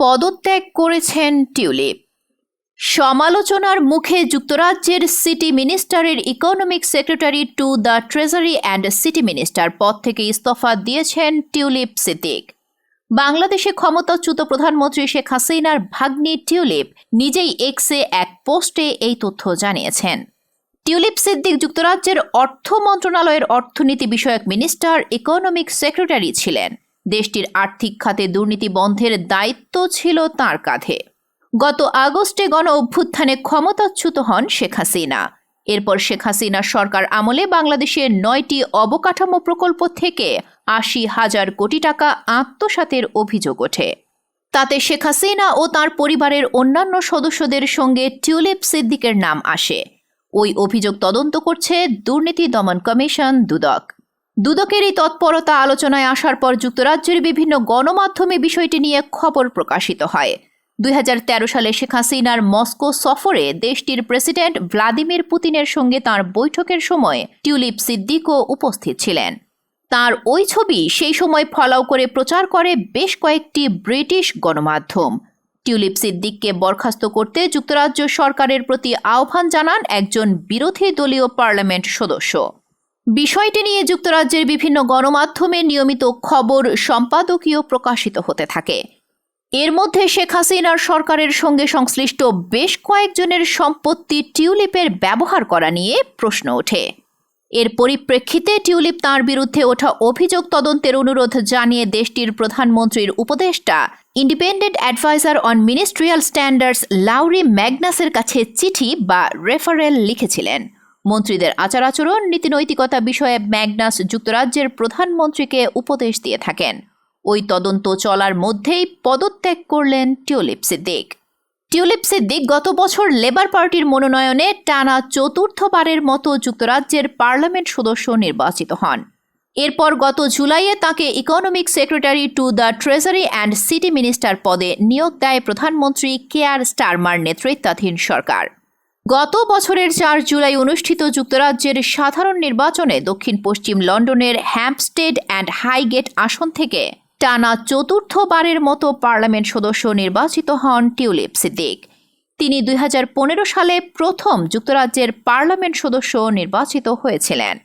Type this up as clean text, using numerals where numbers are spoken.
পদত্যাগ করেছেন টিউলিপ। সমালোচনার মুখে যুক্তরাজ্যের সিটি মিনিস্টারের economic secretary to the treasury and city minister পদ থেকে ইস্তফা দিয়েছেন টিউলিপ সিদ্দিক। বাংলাদেশে ক্ষমতাচ্যুত প্রধানমন্ত্রী শেখ হাসিনার ভাগ্নি টিউলিপ নিজেই এক্সে এক পোস্টে এই তথ্য জানিয়েছেন। টিউলিপ সিদ্দিক যুক্তরাজ্যের অর্থ মন্ত্রণালয়ের অর্থনীতি বিষয়ক মিনিস্টার ইকোনমিক সেক্রেটারি ছিলেন। দেশটির আর্থিক খাতে দুর্নীতি বন্ধের দায়িত্ব ছিল তাঁর কাঁধে। গত আগস্টে গণ অভ্যুত্থানে ক্ষমতাচ্যুত হন শেখ হাসিনা। এরপর শেখ হাসিনা সরকার আমলে বাংলাদেশের 9টি অবকাঠামো প্রকল্প থেকে 80,000 কোটি টাকা আত্মসাতের অভিযোগ ওঠে। তাতে শেখ হাসিনা ও তাঁর পরিবারের অন্যান্য সদস্যদের সঙ্গে টিউলিপ সিদ্দিকের নাম আসে। ওই অভিযোগ তদন্ত করছে দুর্নীতি দমন কমিশন দুদক। দুদকের এই তৎপরতা আলোচনায় আসার পর যুক্তরাজ্যের বিভিন্ন গণমাধ্যমে বিষয়টি নিয়ে খবর প্রকাশিত হয়। 2013 সালে শেখ হাসিনার মস্কো সফরে দেশটির প্রেসিডেন্ট ভ্লাদিমির পুতিনের সঙ্গে তাঁর বৈঠকের সময় টিউলিপ সিদ্দিকও উপস্থিত ছিলেন। তাঁর ওই ছবি সেই সময় ফলাও করে প্রচার করে বেশ কয়েকটি ব্রিটিশ গণমাধ্যম। টিউলিপ সিদ্দিককে বরখাস্ত করতে যুক্তরাজ্য সরকারের প্রতি আহ্বান জানান একজন বিরোধী দলীয় পার্লামেন্ট সদস্য। বিষয়টি নিয়ে যুক্তরাজ্যের বিভিন্ন গণমাধ্যমে নিয়মিত খবর সম্পাদকীয় প্রকাশিত হতে থাকে। এর মধ্যে শেখ হাসিনার সরকারের সঙ্গে সংশ্লিষ্ট বেশ কয়েকজনের সম্পত্তি টিউলিপের ব্যবহার করা নিয়ে প্রশ্ন ওঠে। এর পরিপ্রেক্ষিতে টিউলিপ তাঁর বিরুদ্ধে ওঠা অভিযোগ তদন্তের অনুরোধ জানিয়ে দেশটির প্রধানমন্ত্রীর উপদেষ্টা independent adviser on ministerial standards Laurie ম্যাগনাসের কাছে চিঠি বা রেফারেল লিখেছিলেন। মন্ত্রীদের আচার আচরণ নীতিনৈতিকতা বিষয়ে ম্যাগনাস যুক্তরাজ্যের প্রধানমন্ত্রীকে উপদেশ দিয়ে থাকেন। ওই তদন্ত চলার মধ্যেই পদত্যাগ করলেন টিউলিপ সিদ্দিক। টিউলিপ সিদ্দিক গত বছর লেবার পার্টির মনোনয়নে টানা চতুর্থবারের মতো যুক্তরাজ্যের পার্লামেন্ট সদস্য নির্বাচিত হন। এরপর গত জুলাইয়ে তাকে economic secretary to the treasury and city minister পদে নিয়োগ দেয় প্রধানমন্ত্রী কেয়ার স্টারমার নেতৃত্বাধীন সরকার। গত বছরের 4 জুলাই অনুষ্ঠিত যুক্তরাজ্যের সাধারণ নির্বাচনে দক্ষিণ পশ্চিম লন্ডনের হ্যাম্পস্টেড অ্যান্ড হাইগেট আসন থেকে টানা চতুর্থবারের মতো পার্লামেন্ট সদস্য নির্বাচিত হন টিউলিপ সিদ্দিক। তিনি 2015 সালে প্রথম যুক্তরাজ্যের পার্লামেন্ট সদস্য নির্বাচিত হয়েছিলেন।